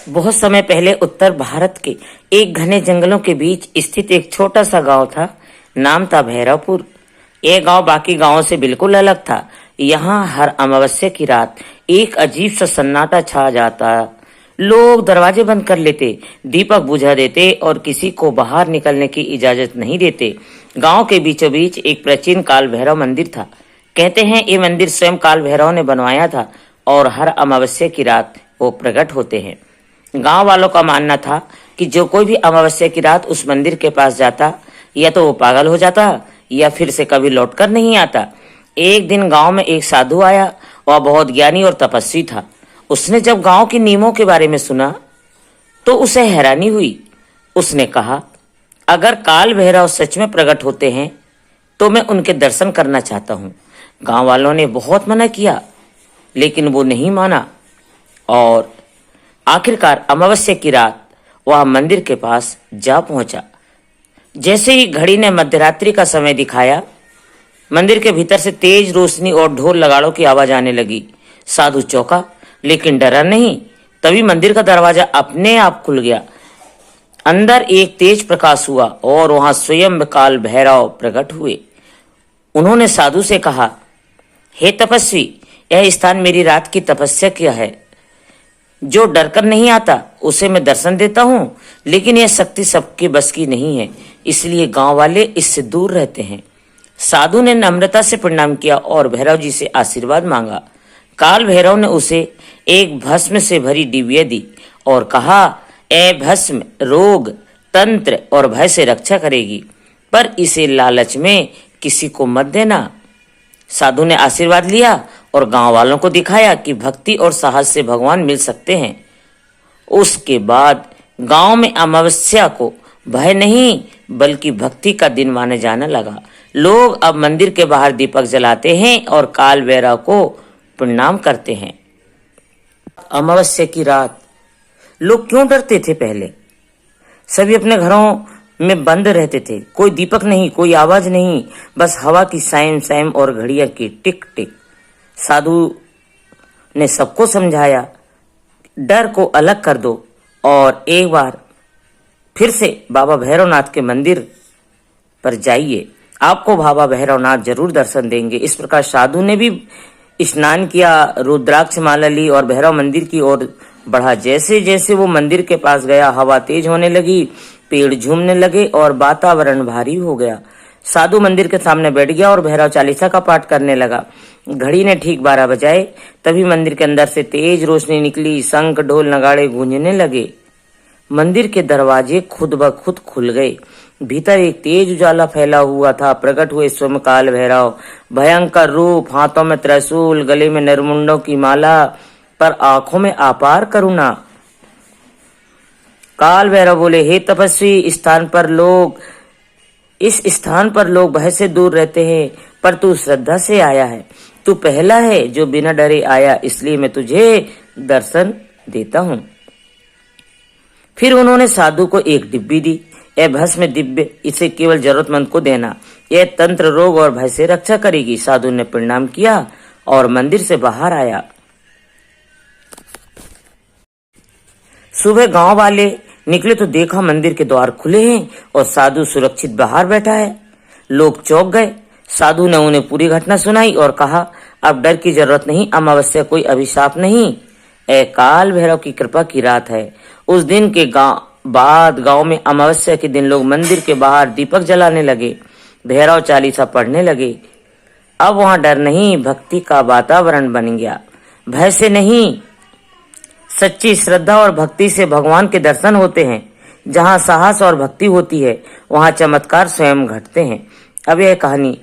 बहुत समय पहले उत्तर भारत के एक घने जंगलों के बीच स्थित एक छोटा सा गांव था। नाम था भैरवपुर। यह गांव बाकी गांवों से बिल्कुल अलग था। यहाँ हर अमावस्या की रात एक अजीब सा सन्नाटा छा जाता। लोग दरवाजे बंद कर लेते, दीपक बुझा देते और किसी को बाहर निकलने की इजाजत नहीं देते। गांव के बीचों बीच एक प्राचीन काल भैरव मंदिर था। कहते हैं ये मंदिर स्वयं काल भैरव ने बनवाया था और हर अमावस्या की रात वो प्रकट होते हैं। गांव वालों का मानना था कि जो कोई भी अमावस्या की रात उस मंदिर के पास जाता, या तो वो पागल हो जाता या फिर से कभी लौटकर नहीं आता। एक दिन गांव में एक साधु आया। वह बहुत ज्ञानी और तपस्वी था। उसने जब गांव के नियमों के बारे में सुना तो उसे हैरानी हुई। उसने कहा, अगर काल भैरव सच में प्रकट होते हैं तो मैं उनके दर्शन करना चाहता हूँ। गांव वालों ने बहुत मना किया, लेकिन वो नहीं माना और आखिरकार अमावस्या की रात वह मंदिर के पास जा पहुंचा। जैसे ही घड़ी ने मध्यरात्रि का समय दिखाया, मंदिर के भीतर से तेज रोशनी और ढोल नगाड़ों की आवाज आने लगी। साधु चौंका, लेकिन डरा नहीं। तभी मंदिर का दरवाजा अपने आप खुल गया। अंदर एक तेज प्रकाश हुआ और वहां स्वयं काल भैरव प्रकट हुए। उन्होंने साधु से कहा, हे तपस्वी, यह स्थान मेरी रात की तपस्या किया है। जो डरकर नहीं आता उसे मैं दर्शन देता हूँ, लेकिन यह शक्ति सबके बस की नहीं है, इसलिए गांव वाले इससे दूर रहते हैं। साधु ने नम्रता से प्रणाम किया और भैरव जी से आशीर्वाद मांगा। काल भैरव ने उसे एक भस्म से भरी डिबिया दी और कहा, ए भस्म रोग, तंत्र और भय से रक्षा करेगी, पर इसे लालच में किसी को मत देना। साधु ने आशीर्वाद लिया और गांव वालों को दिखाया कि भक्ति और साहस से भगवान मिल सकते हैं। उसके बाद गांव में अमावस्या को भय नहीं बल्कि भक्ति का दिन माने जाने लगा। लोग अब मंदिर के बाहर दीपक जलाते हैं और काल भैरव को प्रणाम करते हैं। अमावस्या की रात लोग क्यों डरते थे? पहले सभी अपने घरों में बंद रहते थे। कोई दीपक नहीं, कोई आवाज नहीं, बस हवा की साइम साइम और घड़ियां की टिक टिक। साधु ने सबको समझाया, डर को अलग कर दो और एक बार फिर से बाबा भैरवनाथ के मंदिर पर जाइए, आपको बाबा भैरवनाथ जरूर दर्शन देंगे। इस प्रकार साधु ने भी स्नान किया, रुद्राक्ष माला ली और भैरव मंदिर की ओर बढ़ा। जैसे जैसे वो मंदिर के पास गया, हवा तेज होने लगी, पेड़ झूमने लगे और वातावरण भारी हो गया। साधु मंदिर के सामने बैठ गया और भैरव चालीसा का पाठ करने लगा। घड़ी ने ठीक 12 बजाए, तभी मंदिर के अंदर से तेज रोशनी निकली, शंख ढोल नगाड़े गूंजने लगे। मंदिर के दरवाजे खुद ब खुद खुल गए। भीतर एक तेज उजाला फैला हुआ था। प्रकट हुए स्वयं काल भैरव, भयंकर रूप, हाथों में त्रिशूल, गले में नरमुंडों की माला, पर आंखों में अपार करुणा। काल भैरव बोले, हे तपस्वी, इस स्थान पर लोग भय से दूर रहते हैं, पर तू श्रद्धा से आया है। तू पहला है जो बिना डरे आया, इसलिए मैं तुझे दर्शन देता हूँ। फिर उन्होंने साधु को एक डिब्बी दी। यह भस्म दिव्य, इसे केवल जरूरतमंद को देना। यह तंत्र, रोग और भय से रक्षा करेगी। साधु ने प्रणाम किया और मंदिर से बाहर आया। सुबह गांव वाले निकले तो देखा मंदिर के द्वार खुले हैं और साधु सुरक्षित बाहर बैठा है। लोग चौंक गए। साधु ने उन्हें पूरी घटना सुनाई और कहा, अब डर की जरूरत नहीं, अमावस्या कोई अभिशाप नहीं, ए काल भैरव की कृपा की रात है। उस दिन के बाद गांव में अमावस्या के दिन लोग मंदिर के बाहर दीपक जलाने लगे, भैरव चालीसा पढ़ने लगे। अब वहां डर नहीं, भक्ति का वातावरण बन गया। भय से नहीं, सच्ची श्रद्धा और भक्ति से भगवान के दर्शन होते हैं। जहां साहस और भक्ति होती है, वहां चमत्कार स्वयं घटते हैं। अब यह कहानी